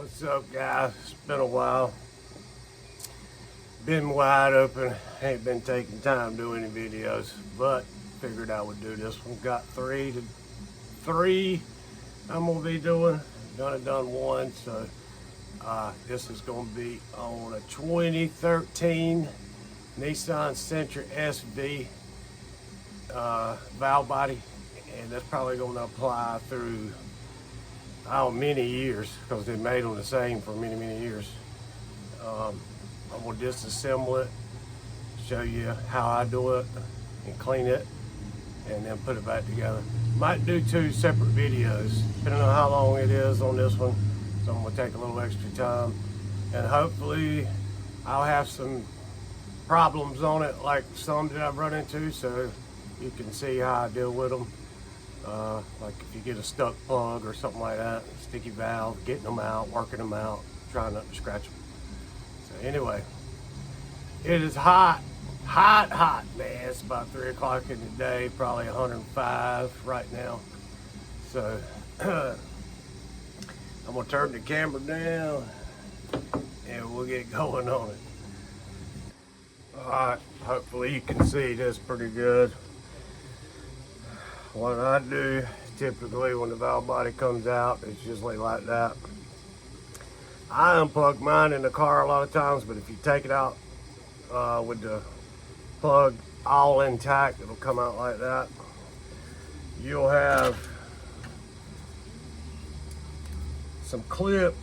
What's up, guys? It's been a while. Been wide open. Ain't been taking time to do any videos, but figured I would do this one. Got three I'm gonna be doing. Done one, so this is gonna be on a 2013 Nissan Sentra SV valve body, and that's probably gonna apply through many years, because they made them the same for many years. I'm gonna disassemble it, show you how I do it, and clean it, and then put it back together. Might do two separate videos, depending on how long it is on this one. So I'm gonna take a little extra time, and hopefully I'll have some problems on it, like some that I've run into, so you can see how I deal with them. Like if you get a stuck plug or something like that, sticky valve, getting them out, working them out, trying not to scratch them. So anyway, it is hot, man. It's about 3 o'clock in the day, probably 105 right now. So I'm gonna turn the camera down and we'll get going on it. All right, hopefully you can see this pretty good. What I do typically when the valve body comes out, it's usually like that. I unplug mine in the car a lot of times, but if you take it out with the plug all intact, it'll come out like that. You'll have some clip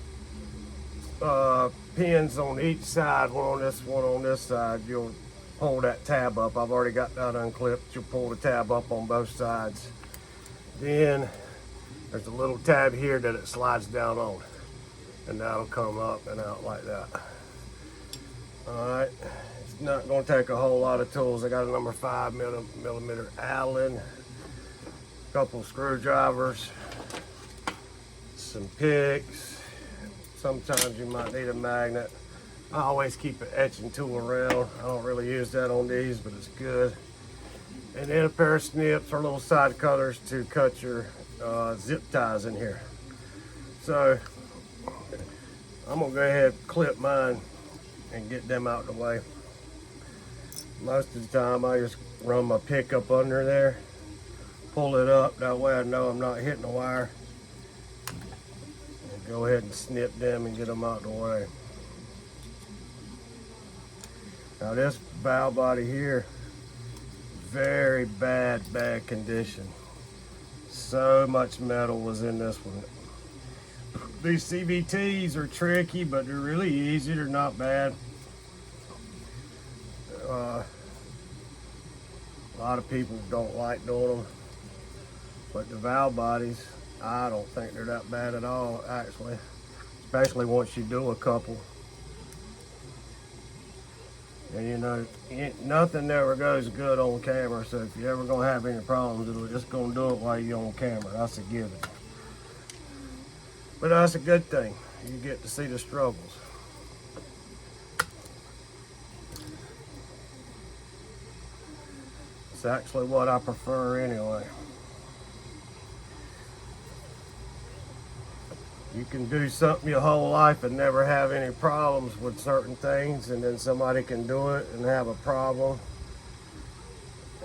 pins on each side, one on this side. You'll pull that tab up. I've already got that unclipped. You'll pull the tab up on both sides. Then there's a little tab here that it slides down on, and that'll come up and out like that. All right, it's not going to take a whole lot of tools. I got a number 5 millimeter Allen, a couple screwdrivers, some picks. Sometimes you might need a magnet. I always keep an etching tool around. I don't really use that on these, but it's good. And then a pair of snips or little side cutters to cut your zip ties in here. So I'm gonna go ahead and clip mine and get them out of the way. Most of the time I just run my pick up under there, pull it up, that way I know I'm not hitting the wire. And go ahead and snip them and get them out of the way. Now this valve body here, very bad condition. So much metal was in this one. These CVTs are tricky, but they're really easy. They're not bad. A lot of people don't like doing them, but the valve bodies, I don't think they're that bad at all, actually. Especially once you do a couple. And you know, nothing ever goes good on camera, so if you're ever gonna have any problems, it'll just gonna do it while you're on camera. That's a given. But that's a good thing. You get to see the struggles. It's actually what I prefer anyway. You can do something your whole life and never have any problems with certain things, and then somebody can do it and have a problem.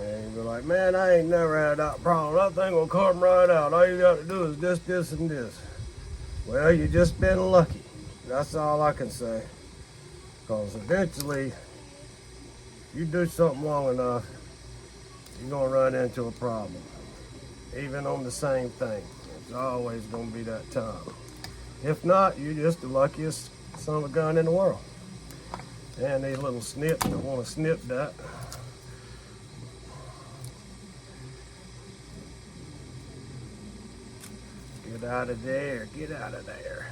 And you're like, man, I ain't never had that problem. That thing will come right out. All you got to do is this, and this. Well, you just been lucky. That's all I can say. Because eventually, you do something long enough, you're going to run into a problem. Even on the same thing. It's always going to be that time. If not, you're just the luckiest son of a gun in the world. And these little snips that want to snip that. Get out of there, get out of there.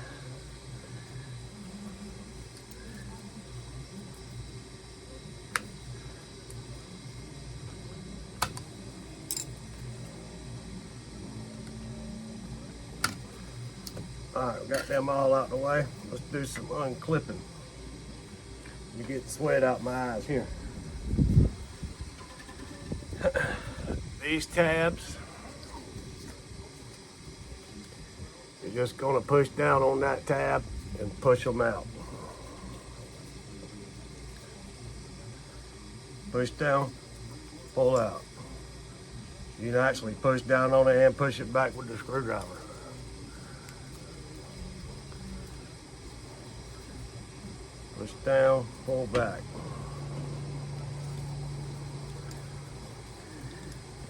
All right, we got them all out the way. Let's do some unclipping. You get the sweat out my eyes here. These tabs, you're just gonna push down on that tab and push them out. Push down, pull out. You can actually push down on it and push it back with the screwdriver. Push down, pull back.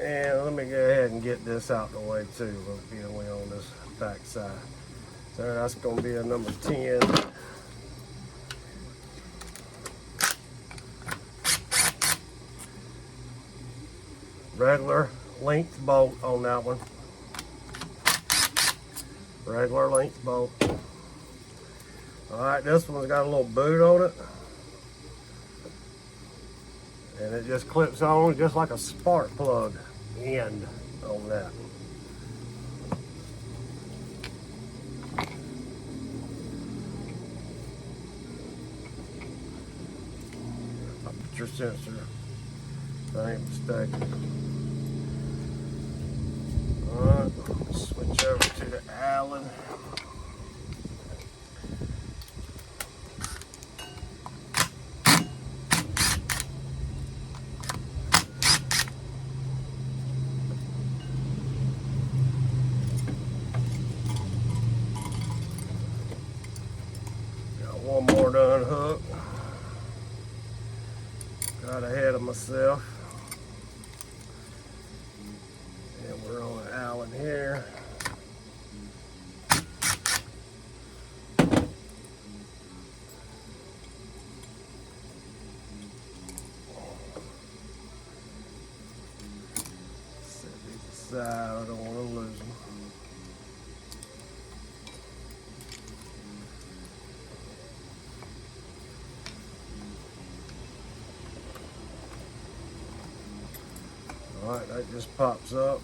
And let me go ahead and get this out the way too. We'll be only on this back side. So that's going to be a number 10. Regular length bolt on that one. Regular length bolt. Alright, this one's got a little boot on it. And it just clips on just like a spark plug end on that. Your sensor, if I ain't mistaken. Alright, switch over to the Allen. Got one more to unhook. Got ahead of myself. And we're on an Allen here. Set these aside, I don't want to lose them. Alright, that just pops up.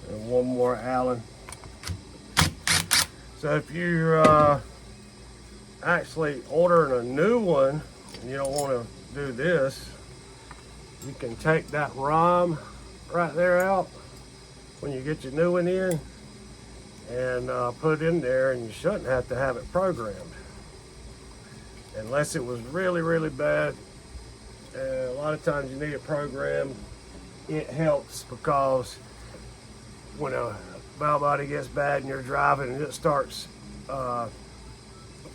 And one more Allen. So if you're actually ordering a new one and you don't want to do this, you can take that ROM right there out when you get your new one in and put it in there, and you shouldn't have to have it programmed. Unless it was really, really bad. A lot of times you need it programmed. It helps because when a valve body gets bad and you're driving and it starts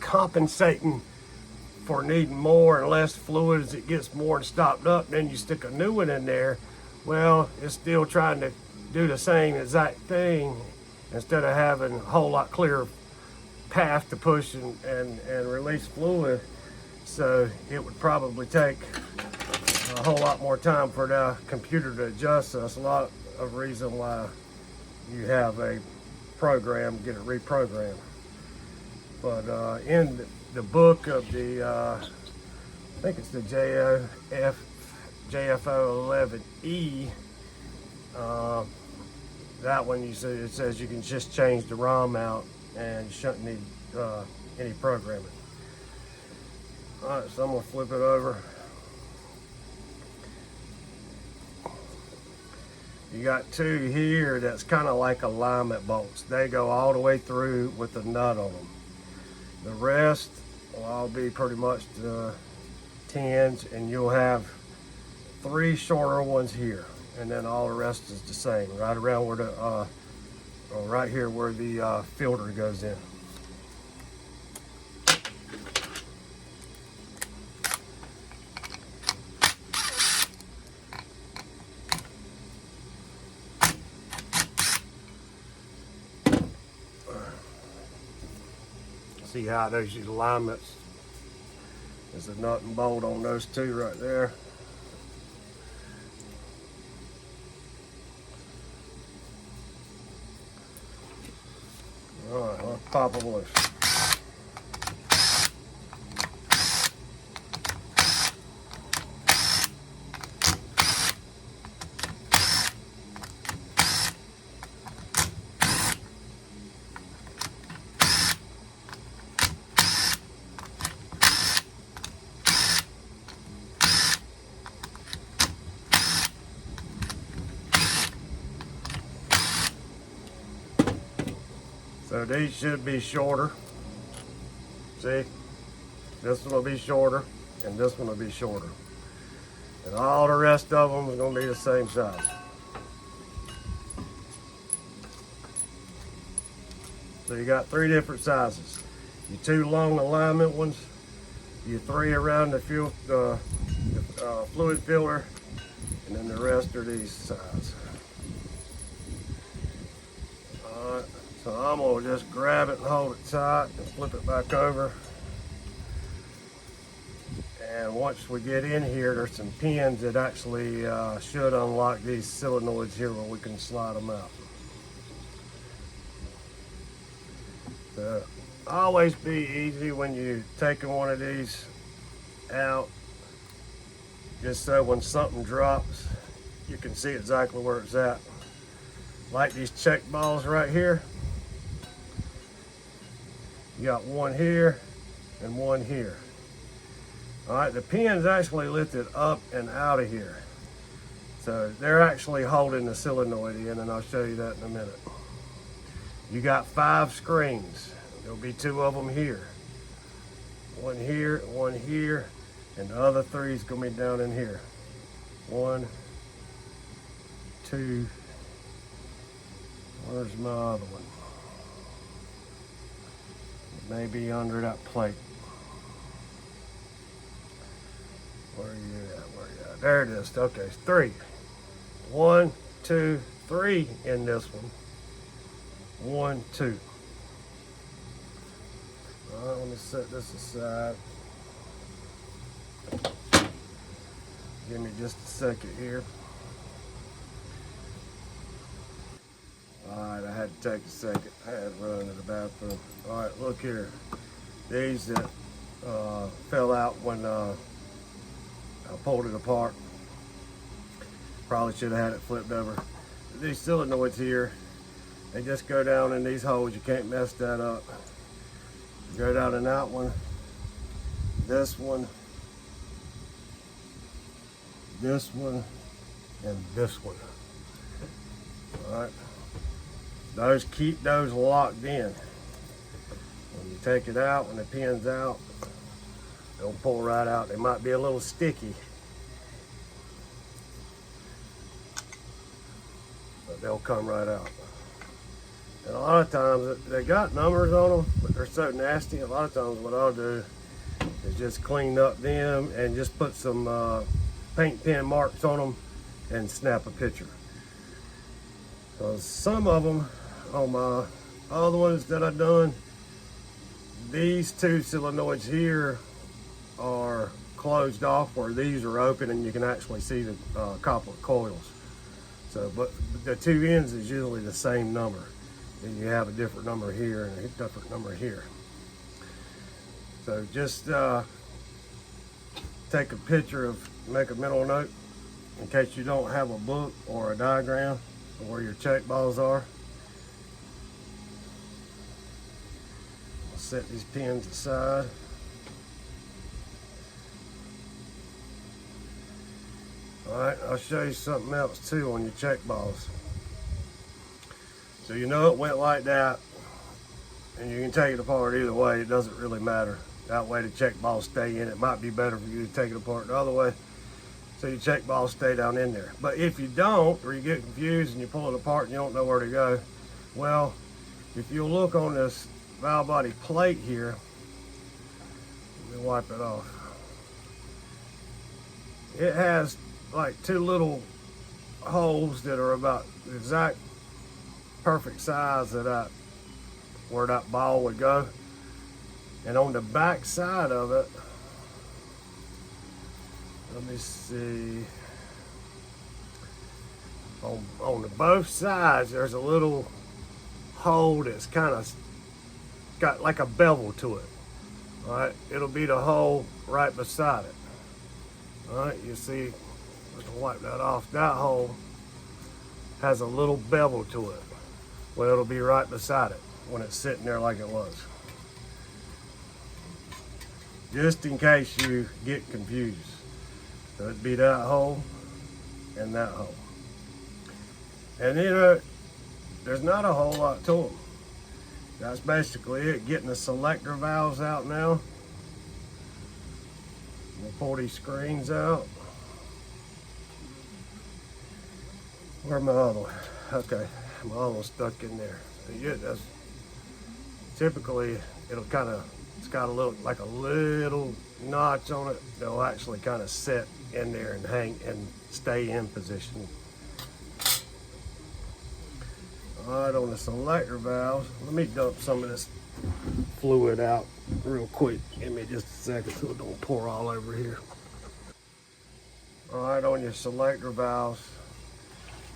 compensating for needing more and less fluid as it gets more and stopped up, then you stick a new one in there, well, it's still trying to do the same exact thing instead of having a whole lot clearer path to push and release fluid. So it would probably take a whole lot more time for the computer to adjust. So that's a lot of reason why you have a program, get it reprogrammed. But in the book of the, I think it's the JFO 11E, that one you see, it says you can just change the ROM out and you shouldn't need any programming. Alright, so I'm going to flip it over. You got two here that's kind of like alignment bolts. They go all the way through with the nut on them. The rest will all be pretty much the 10s, and you'll have 3 shorter ones here, and then all the rest is the same, right around where the right here where the filter goes in. See how those alignments, there's a nut and bolt on those two right there. All right, let's pop them loose. So these should be shorter. See, this one will be shorter and this one will be shorter. And all the rest of them is going to be the same size. So you got 3 different sizes. Your 2 long alignment ones, your 3 around the fuel, fluid filter, and then the rest are these size. Alright, so I'm going to just grab it and hold it tight and flip it back over. And once we get in here, there's some pins that actually should unlock these solenoids here where we can slide them out. So, always be easy when you're taking one of these out, just so when something drops, you can see exactly where it's at. Like these check balls right here. You got one here and one here. All right, the pin's actually lifted up and out of here. So they're actually holding the solenoid in, and I'll show you that in a minute. You got 5 screens. There'll be 2 of them here. One here, and the other 3 is gonna be down in here. 1, 2, where's my other one? It may be under that plate. Where are you at? There it is. Okay, 3. 1, 2, 3 in this one. 1, 2. All right, let me set this aside. Give me just a second here. All right, I had to take a second. I had to run to the bathroom. All right, look here. These that fell out when I pulled it apart. Probably should have had it flipped over. These solenoids here, they just go down in these holes. You can't mess that up. Go down in that one, this one, and this one. All right. Those keep those locked in. When you take it out, when the pin's out, they'll pull right out. They might be a little sticky, but they'll come right out. And a lot of times they got numbers on them, but they're so nasty. A lot of times what I'll do is just clean up them and just put some paint pen marks on them and snap a picture. So some of them, on my other ones that I've done, these 2 solenoids here are closed off, where these are open and you can actually see the copper coils. So, but the 2 ends is usually the same number. Then you have a different number here and a different number here. So just take a picture make a mental note in case you don't have a book or a diagram of where your check balls are. I'll set these pins aside. All right, I'll show you something else too on your check balls. So you know it went like that, and you can take it apart either way. It doesn't really matter. That way the check balls stay in. It might be better for you to take it apart the other way, so your check balls stay down in there. But if you don't, or you get confused and you pull it apart and you don't know where to go, well, if you look on this valve body plate here, let me wipe it off. It has like 2 little holes that are about the exact perfect size of that, where that ball would go. And on the back side of it, let me see, on the both sides there's a little hole that's kind of got like a bevel to it. All right, it'll be the hole right beside it. All right, you see, let's wipe that off. That hole has a little bevel to it. Well, it'll be right beside it when it's sitting there like it was. Just in case you get confused. So it'd be that hole and that hole. And you know, there's not a whole lot to them. That's basically it. Getting the selector valves out now. We'll pull these screens out. Where's my other one? Okay, my other one's stuck in there. So yeah, that's typically it's got a little like a little notch on it. They'll actually kind of set in there and hang and stay in position. All right, on the selector valves, let me dump some of this fluid out real quick. Give me just a second so it don't pour all over here. All right, on your selector valves,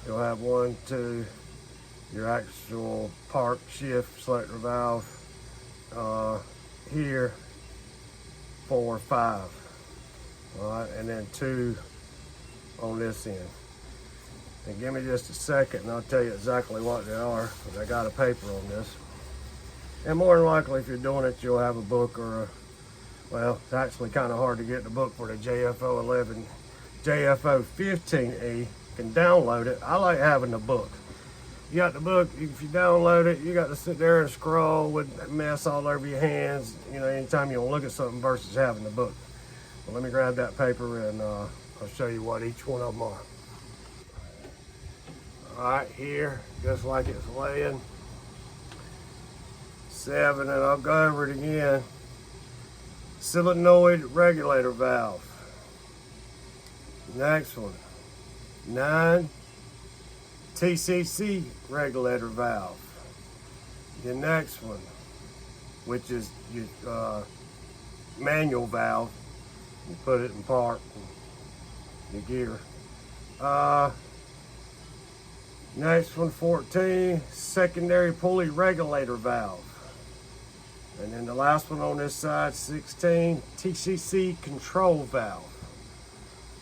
you'll have 1, 2, your actual park shift selector valve, here, 4, 5. All right, and then 2 on this end. And give me just a second and I'll tell you exactly what they are, because I got a paper on this. And more than likely, if you're doing it, you'll have a book or well, it's actually kind of hard to get the book for the JFO 11, JFO 15E. You can download it. I like having the book. You got the book, if you download it, you got to sit there and scroll with mess all over your hands, you know, anytime you want to look at something versus having the book. Well, let me grab that paper and I'll show you what each one of them are. All right, here, just like it's laying. 7, and I'll go over it again. Solenoid regulator valve. Next one. 9, TCC regulator valve. The next one, which is your manual valve. You put it in park, your gear. Next one, 14, secondary pulley regulator valve. And then the last one on this side, 16, TCC control valve.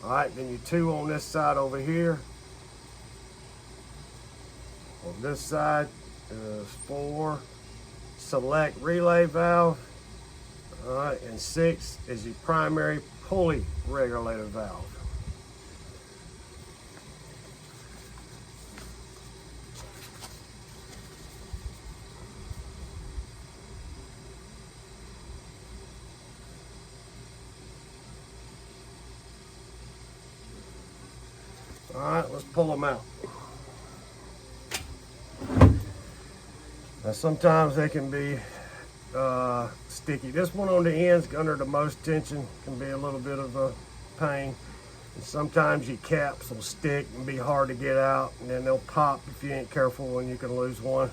All right, then your 2 on this side over here. On this side is 4, select relay valve. All right, and 6 is your primary pulley regulator valve. All right, let's pull them out. Now sometimes they can be sticky. This one on the ends under the most tension can be a little bit of a pain. And sometimes your caps will stick and be hard to get out, and then they'll pop if you ain't careful and you can lose one.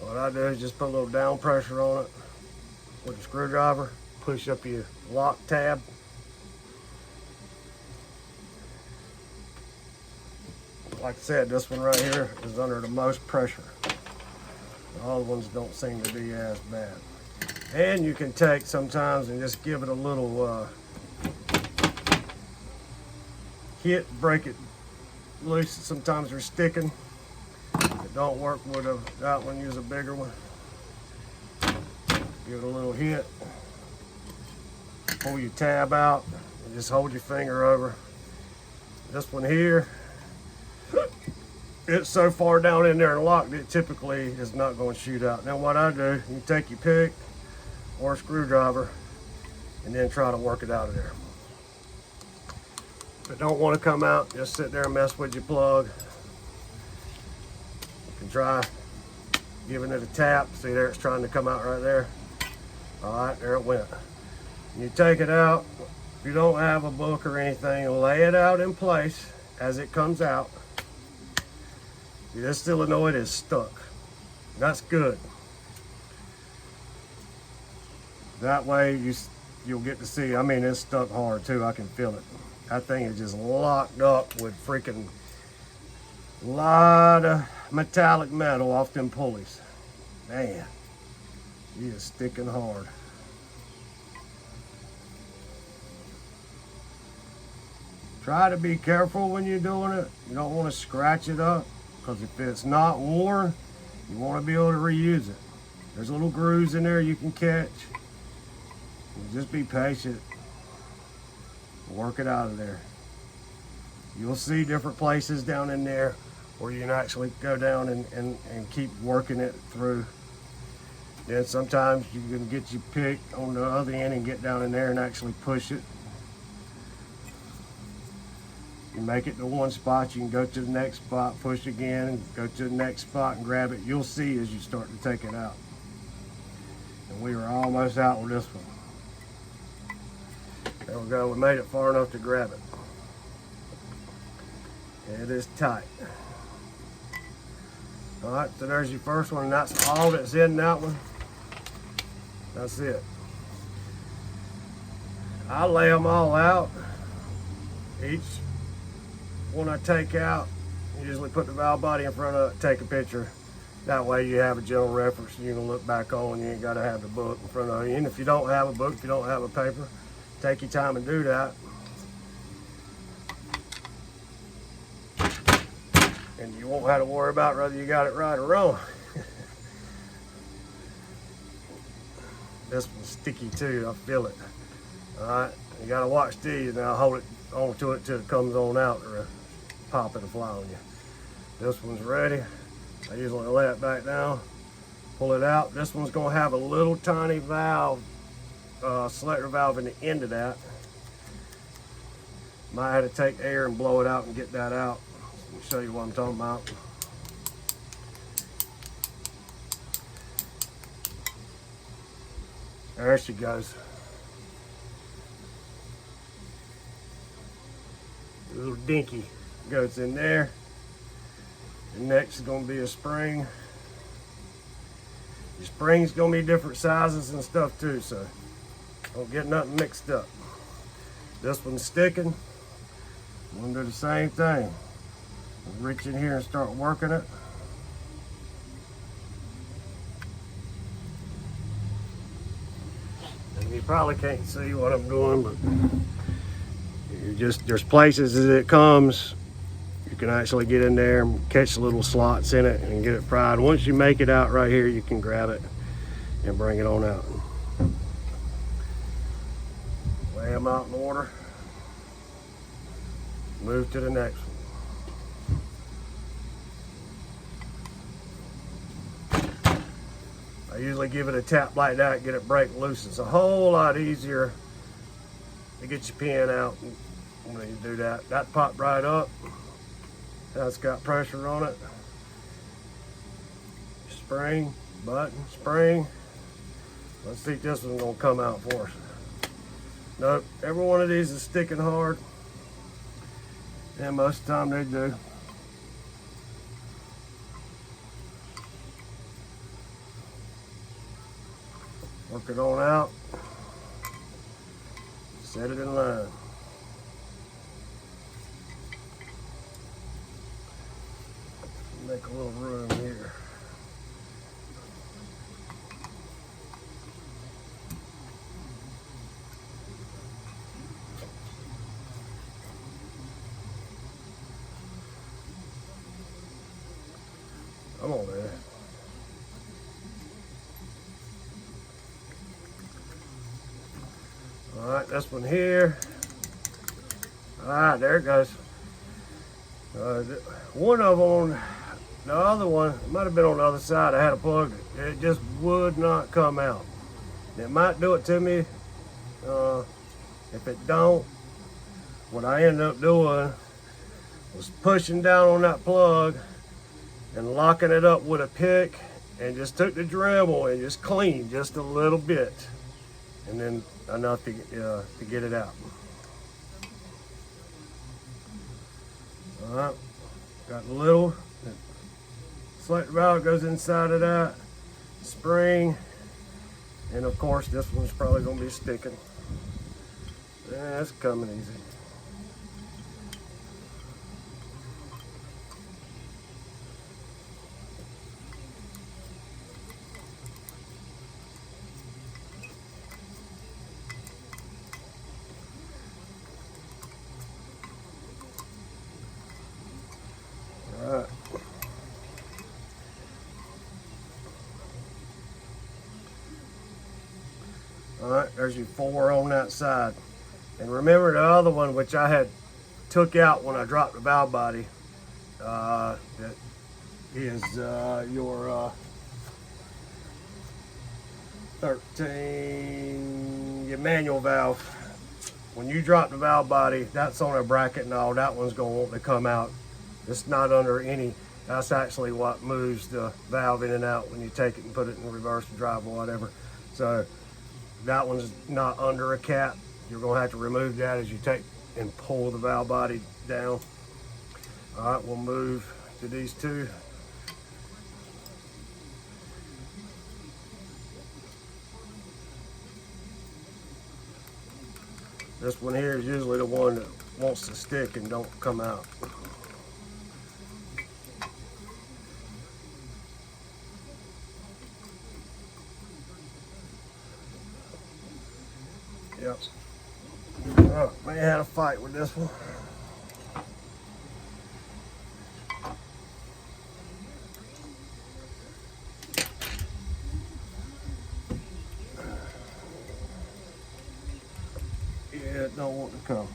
What I do is just put a little down pressure on it with a screwdriver, push up your lock tab. Like I said, this one right here is under the most pressure. All the ones don't seem to be as bad. And you can take sometimes and just give it a little hit, break it loose. Sometimes they're sticking. If it don't work with that one, use a bigger one. Give it a little hit. Pull your tab out and just hold your finger over. This one here, it's so far down in there and locked, it typically is not going to shoot out. Now what I do, you take your pick or a screwdriver and then try to work it out of there. If it don't want to come out, just sit there and mess with your plug. You can try giving it a tap. See there, it's trying to come out right there. All right, there it went. You take it out. If you don't have a book or anything, lay it out in place as it comes out. This solenoid is stuck. That's good. That way you'll get to see, I mean, it's stuck hard too. I can feel it. That thing is just locked up with freaking lot of metallic metal off them pulleys. Man, he is sticking hard. Try to be careful when you're doing it. You don't want to scratch it up, because if it's not worn, you want to be able to reuse it. There's little grooves in there you can catch. Just be patient. Work it out of there. You'll see different places down in there where you can actually go down and keep working it through. Then sometimes you can get your pick on the other end and get down in there and actually push it. You make it to one spot, you can go to the next spot, push again, and go to the next spot and grab it. You'll see as you start to take it out. And we were almost out with this one. There we go, we made it far enough to grab it. It is tight. All right, so there's your first one, and that's all that's in that one. That's it. I lay them all out. Each one I take out, usually put the valve body in front of it, take a picture. That way you have a general reference you can look back on. You ain't got to have the book in front of you. And if you don't have a book, if you don't have a paper, take your time and do that. And you won't have to worry about whether you got it right or wrong. This one's sticky too, I feel it. All right, you gotta watch these. Now hold it on to it till it comes on out, or pop it'll fly on you. This one's ready. I usually lay it back down, pull it out. This one's gonna have a little tiny valve, selector valve in the end of that. Might have to take air and blow it out and get that out. Let me show you what I'm talking about. There she goes. A little dinky goes in there. And next is going to be a spring. Your spring's going to be different sizes and stuff too, so don't get nothing mixed up. This one's sticking. I'm going to do the same thing. Reach in here and start working it. And you probably can't see what I'm doing, but there's places as it comes, you can actually get in there and catch the little slots in it and get it pried. Once you make it out right here, you can grab it and bring it on out. Lay them out in order. Move to the next one. I usually give it a tap like that, get it break loose. It's a whole lot easier to get your pin out when you do that. That popped right up. That's got pressure on it. Spring, button, spring. Let's see if this one's gonna come out for us. Nope, every one of these is sticking hard. And most of the time they do. Work it on out. Set it in line. Make a little room here. Come on, man. All right, this one here. All right, there it goes. One of them on the other one, it might have been on the other side. I had a plug. It just would not come out. It might do it to me. If it don't, what I ended up doing was pushing down on that plug and locking it up with a pick, and just took the Dremel and just cleaned just a little bit, and then enough to get it out. All right, got a little selector valve goes inside of that spring, and of course this one's probably going to be sticking. That's coming easy. Alright. Alright, there's your 4 on that side. And remember the other one, which I had took out when I dropped the valve body, that is your 13, your manual valve. When you drop the valve body, that's on a bracket and all, that one's gonna want to come out. It's not under any, that's actually what moves the valve in and out when you take it and put it in reverse drive or whatever. So that one's not under a cap. You're gonna have to remove that as you take and pull the valve body down. All right, we'll move to these two. This one here is usually the one that wants to stick and don't come out. Yep. Oh, man, I had a fight with this one. Yeah, it don't want to come.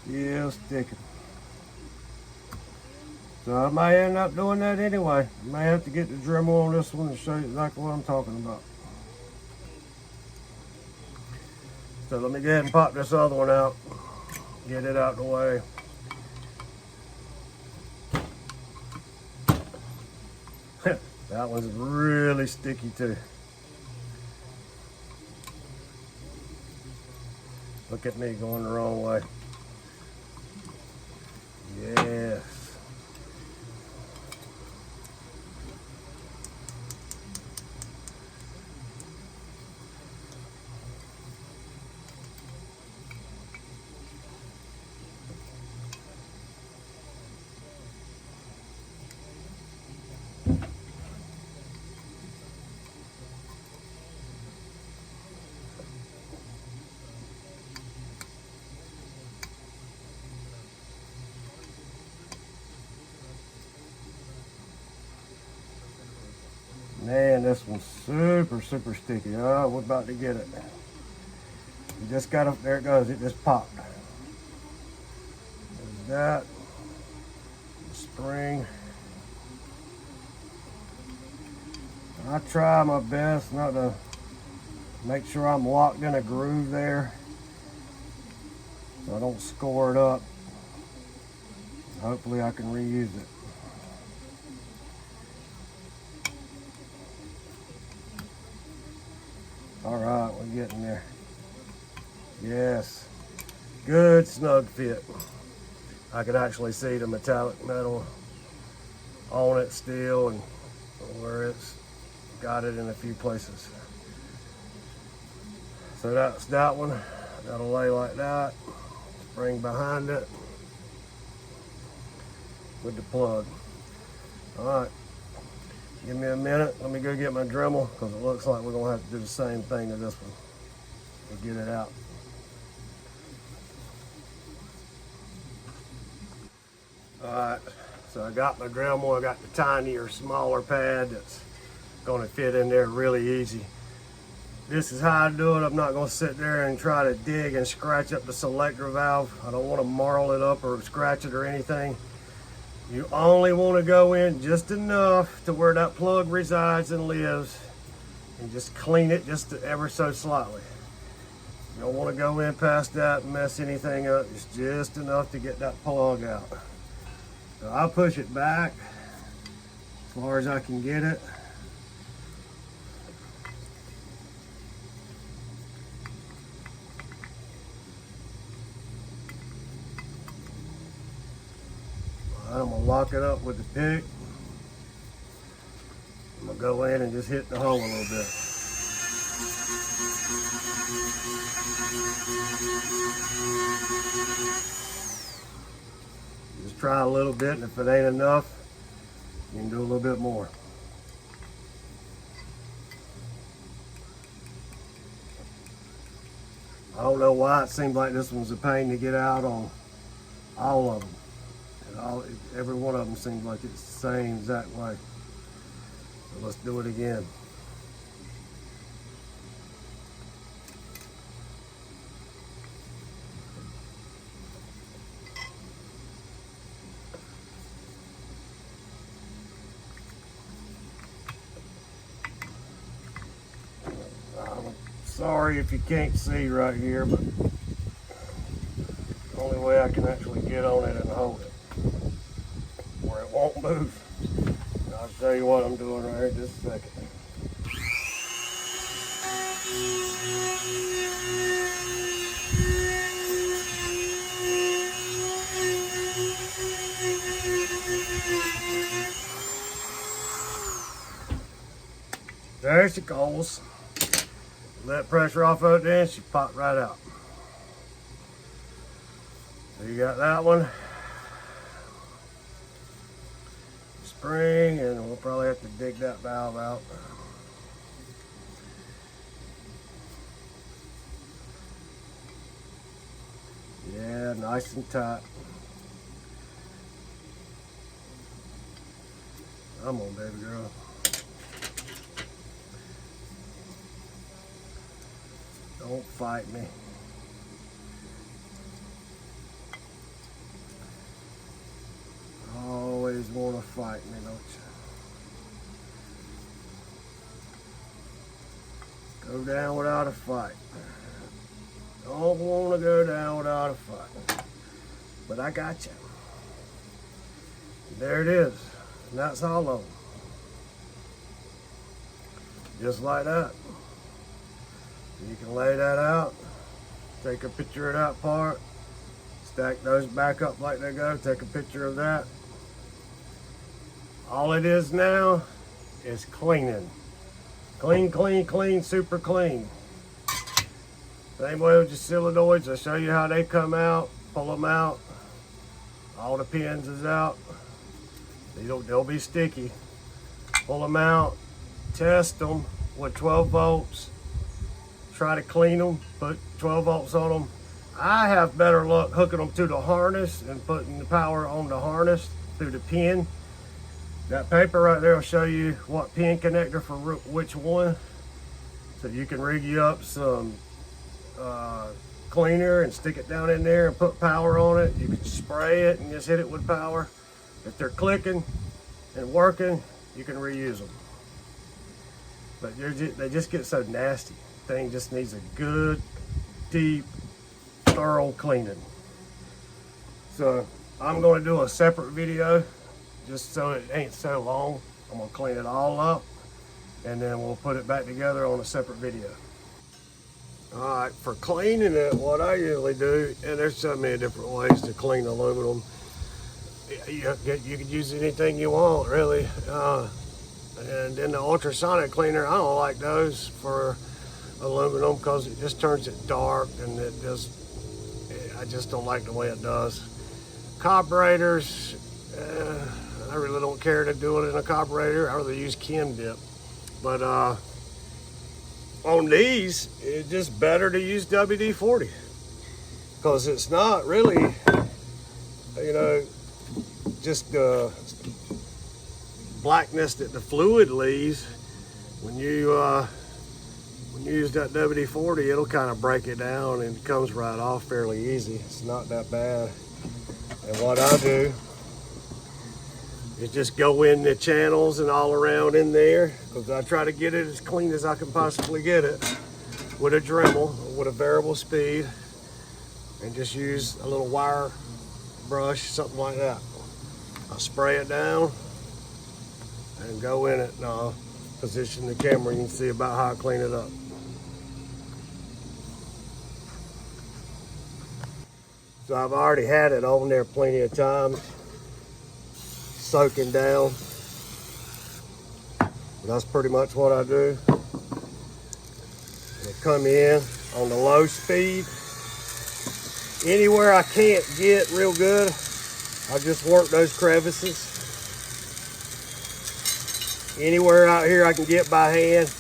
Still sticking. So I might end up doing that anyway. I may have to get the Dremel on this one and show you exactly what I'm talking about. So let me go ahead and pop this other one out. Get it out the way. That one's really sticky too. Look at me going the wrong way. Yes. Man, this one's super sticky. Oh, we're about to get it. You just gotta, there it goes, it just popped. There's that. The spring. I try my best not to make sure I'm locked in a groove there so I don't score it up. Hopefully I can reuse it. All right, we're getting there. Yes, good snug fit. I could actually see the metallic metal on it still and where it's got it in a few places. So that's that one. That'll lay like that. Spring behind it with the plug. All right. Give me a minute. Let me go get my Dremel because it looks like we're going to have to do the same thing to this one to get it out. Alright, so I got my Dremel. I got the tinier, smaller pad that's going to fit in there really easy. This is how I do it. I'm not going to sit there and try to dig and scratch up the selector valve. I don't want to marl it up or scratch it or anything. You only want to go in just enough to where that plug resides and lives and just clean it just ever so slightly. You don't want to go in past that and mess anything up. It's just enough to get that plug out. So I'll push it back as far as I can get it. I'm gonna lock it up with the pick. I'm gonna go in and just hit the hole a little bit. Just try a little bit, and if it ain't enough, you can do a little bit more. I don't know why it seems like this one's a pain to get out on all of them. Every one of them seems like it's the same exact way. So let's do it again. I'm sorry if you can't see right here, but the only way I can actually get on it and hold it where it won't move. I'll show you what I'm doing right here in just a second. There she goes. Let pressure off of it, then she popped right out. So you got that one. Spring, and we'll probably have to dig that valve out. Yeah, nice and tight. Come on, baby girl. Don't fight me. Always want to fight me, don't you? Go down without a fight. Don't want to go down without a fight. But I got you. There it is. And that's all of them. Just like that. You can lay that out, take a picture of that part, stack those back up like they go, take a picture of that. All it is now is cleaning. Clean, clean, clean, super clean. Same way with your solenoids. I'll show you how they come out, pull them out. All the pins is out. They'll be sticky. Pull them out, test them with 12 volts. Try to clean them, put 12 volts on them. I have better luck hooking them to the harness and putting the power on the harness through the pin. That paper right there will show you what pin connector for which one. So you can rig you up some cleaner and stick it down in there and put power on it. You can spray it and just hit it with power. If they're clicking and working, you can reuse them. But they just get so nasty. Thing just needs a good, deep, thorough cleaning. So I'm going to do a separate video just so it ain't so long. I'm going to clean it all up and then we'll put it back together on a separate video. All right, for cleaning it, what I usually do, and there's so many different ways to clean aluminum. You can use anything you want, really. And then the ultrasonic cleaner, I don't like those for aluminum because it just turns it dark and I just don't like the way it does. Carburetors, I really don't care to do it in a carburetor. I rather use Chem dip. But on these, it's just better to use WD-40 because it's not really, just the blackness that the fluid leaves. When you use that WD-40, it'll kind of break it down and it comes right off fairly easy. It's not that bad. And what I do is just go in the channels and all around in there because I try to get it as clean as I can possibly get it with a Dremel, with a variable speed, and just use a little wire brush, something like that. I'll spray it down and go in it and I'll position the camera. You can see about how I clean it up. So I've already had it on there plenty of times, soaking down. That's pretty much what I do. I come in on the low speed. Anywhere I can't get real good, I just work those crevices. Anywhere out here I can get by hand.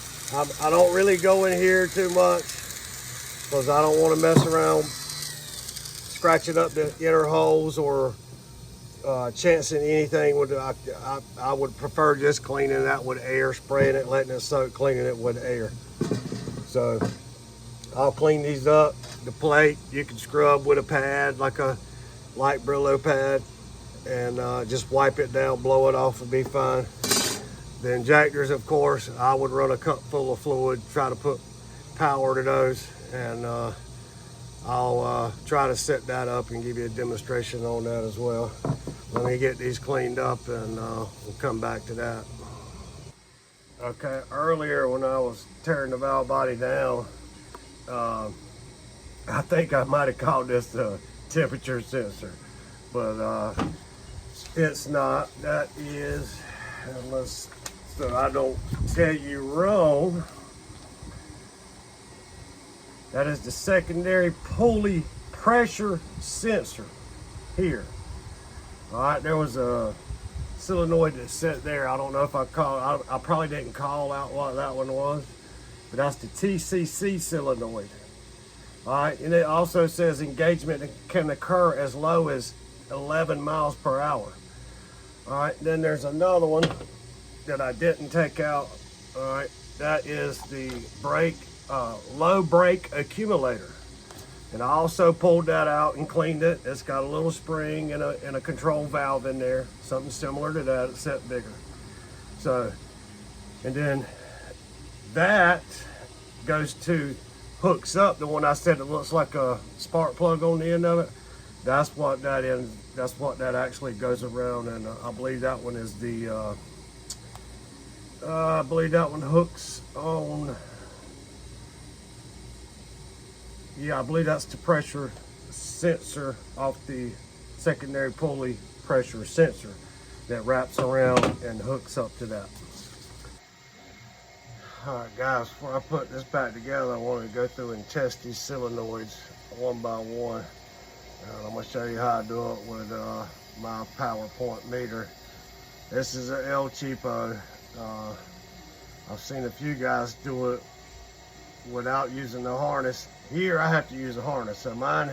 I don't really go in here too much because I don't want to mess around scratching up the inner holes or chancing anything. I would prefer just cleaning that with air, spraying it, letting it soak, cleaning it with air. So I'll clean these up. The plate you can scrub with a pad, like a light Brillo pad, and just wipe it down, blow it off, and be fine. The injectors, of course, I would run a cup full of fluid, try to put power to those, and I'll try to set that up and give you a demonstration on that as well. Let me get these cleaned up and we'll come back to that. Okay, earlier when I was tearing the valve body down, I think I might have called this the temperature sensor, but it's not. That is, unless, so I don't tell you wrong, that is the secondary pulley pressure sensor here. All right, there was a solenoid that sat there. I don't know if I probably didn't call out what that one was, but that's the TCC solenoid. All right, and it also says engagement can occur as low as 11 miles per hour. All right, then there's another one that I didn't take out. All right, that is the low brake accumulator. And I also pulled that out and cleaned it. It's got a little spring and a control valve in there, something similar to that, except bigger. So, and then that hooks up the one I said that looks like a spark plug on the end of it. That's what that is. That's what that actually goes around, and I believe that one is the. I believe that one hooks on. Yeah, I believe that's the pressure sensor off the secondary pulley pressure sensor that wraps around and hooks up to that. All right, guys, before I put this back together, I want to go through and test these solenoids one by one. And I'm going to show you how I do it with my PowerPoint meter. This is an El Cheapo. I've seen a few guys do it without using the harness. Here I have to use a harness. So mine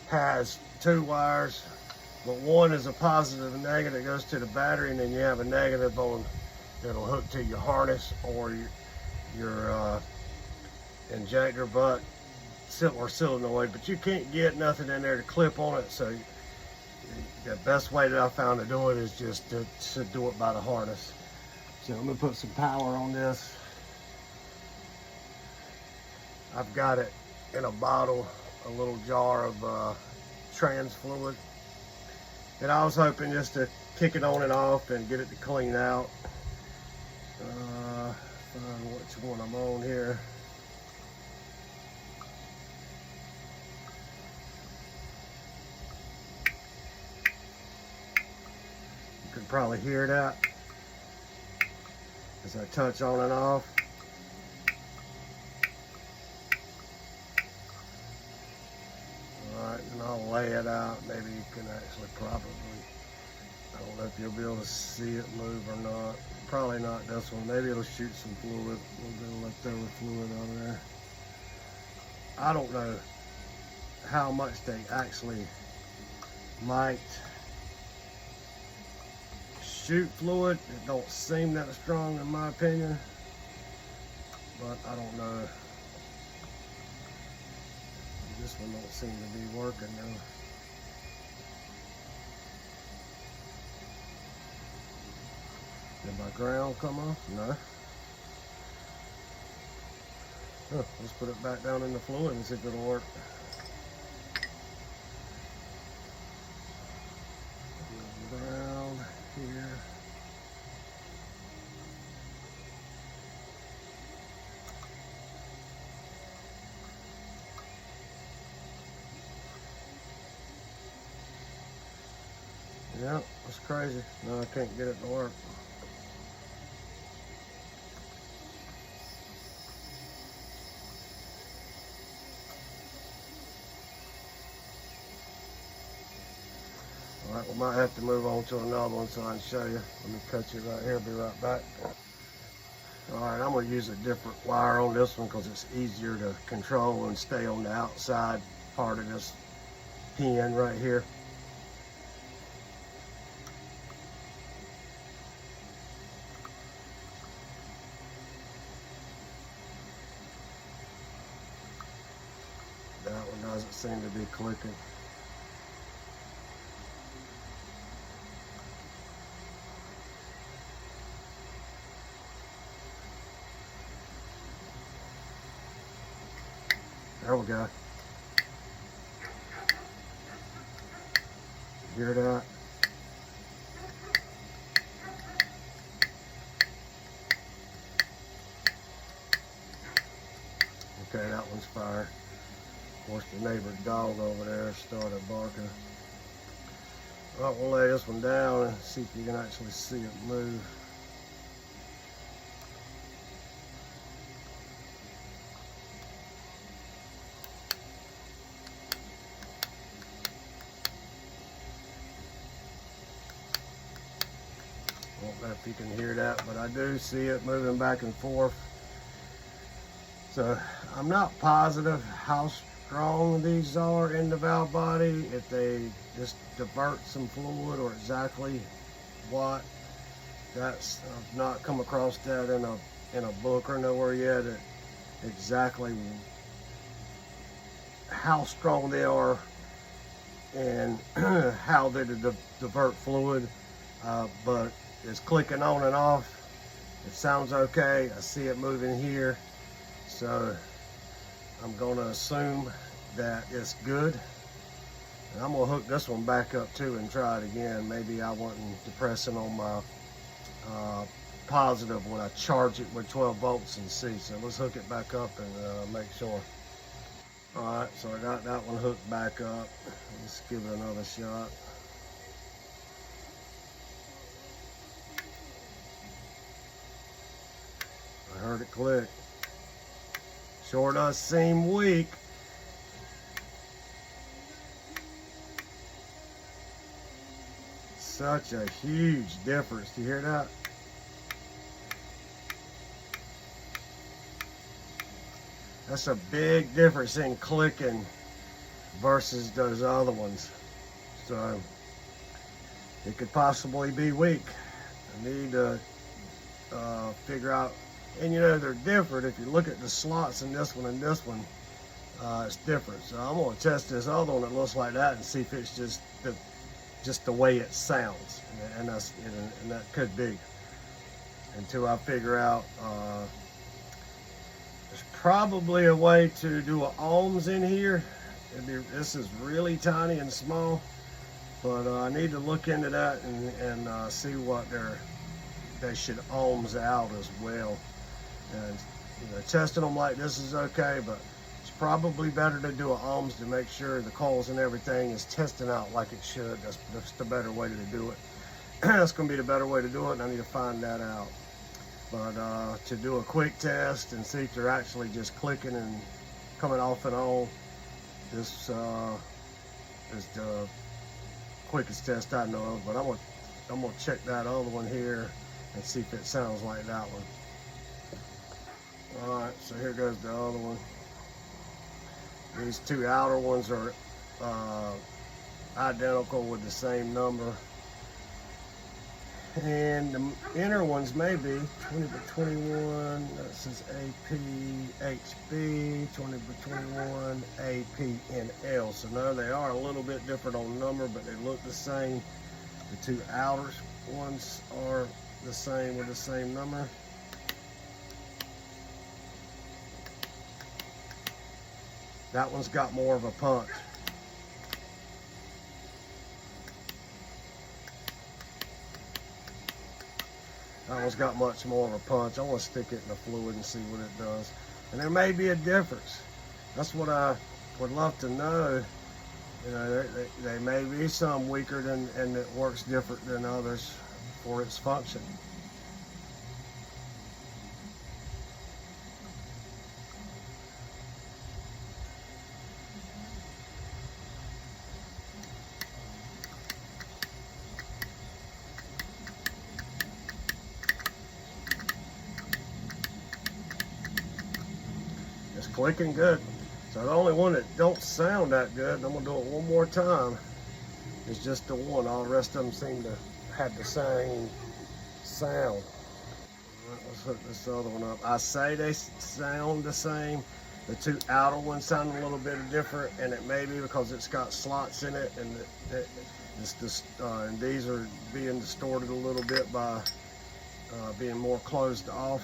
has two wires, but one is a positive and negative that goes to the battery, and then you have a negative on that'll hook to your harness or your injector butt or solenoid, but you can't get nothing in there to clip on it. So the best way that I found to do it is just to do it by the harness. So I'm gonna put some power on this. I've got it in a bottle, a little jar of trans fluid. And I was hoping just to kick it on and off and get it to clean out. Find which one I'm on here. You can probably hear that as I touch on and off. Alright, and I'll lay it out. Maybe you can actually I don't know if you'll be able to see it move or not. Probably not this one. Maybe it'll shoot some fluid, a little bit of leftover fluid out of there. I don't know how much they actually might shoot fluid. It don't seem that strong in my opinion, but I don't know. This one don't seem to be working though. Did my ground come off? No. Let's put it back down in the fluid and see if it'll work. Ground here. Yeah, that's crazy. No, I can't get it to work. All right, we might have to move on to another one so I can show you. Let me cut you right here, be right back. All right, I'm gonna use a different wire on this one because it's easier to control and stay on the outside part of this pin right here. That one doesn't seem to be clicking. There we go. Hear that? Okay, that one's fired. Of course, the neighbor's dog over there started barking. Well, we'll lay this one down and see if you can actually see it move. I don't know if you can hear that, but I do see it moving back and forth. So I'm not positive how strong these are in the valve body, if they just divert some fluid or exactly what. That's, I've not come across that in a book or nowhere yet, exactly how strong they are and how they divert fluid, but it's clicking on and off. It sounds okay. I see it moving here, so I'm going to assume that it's good. And I'm going to hook this one back up too and try it again. Maybe I wasn't depressing on my positive when I charge it with 12 volts and see. So let's hook it back up and make sure. All right, so I got that one hooked back up. Let's give it another shot. I heard it click. Sure does seem weak. Such a huge difference. Do you hear that? That's a big difference in clicking versus those other ones. So it could possibly be weak. I need to figure out, and you know, they're different. If you look at the slots in this one and this one, it's different. So I'm going to test this other one that looks like that and see if it's just the way it sounds, and that could be, until I figure out. There's probably a way to do an ohms in here. This is really tiny and small, but I need to look into that and see what they should ohms out as well. And you know, testing them like this is okay, but it's probably better to do an ohms to make sure the coils and everything is testing out like it should. That's the better way to do it. That's going to be the better way to do it, and I need to find that out. But to do a quick test and see if they're actually just clicking and coming off and on, this is the quickest test I know of. But I'm gonna check that other one here and see if it sounds like that one. All right, so here goes the other one. These two outer ones are identical with the same number. And the inner ones may be 20 by 21, that says AP, HB, 20 by 21, AP, and L. So now they are a little bit different on number, but they look the same. The two outer ones are the same with the same number. That one's got more of a punch. That one's got much more of a punch. I want to stick it in the fluid and see what it does. And there may be a difference. That's what I would love to know. You know, there may be some weaker and it works different than others for its function. clicking good. So the only one that don't sound that good, and I'm gonna do it one more time, is just the one. All the rest of them seem to have the same sound. All right, let's hook this other one up. I say they sound the same. The two outer ones sound a little bit different, and it may be because it's got slots in it, and and these are being distorted a little bit by being more closed off.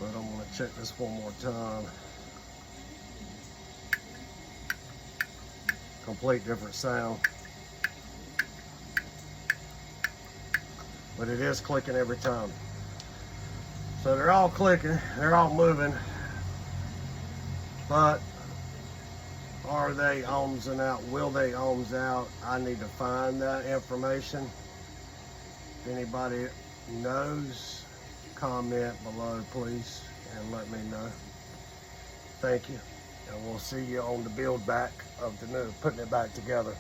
But I'm going to check this one more time. Complete different sound. But it is clicking every time. So they're all clicking, they're all moving. But are they ohmsing out? Will they ohms out? I need to find that information. If anybody knows, comment below, please, and let me know. Thank you. And we'll see you on the build back of the new, putting it back together.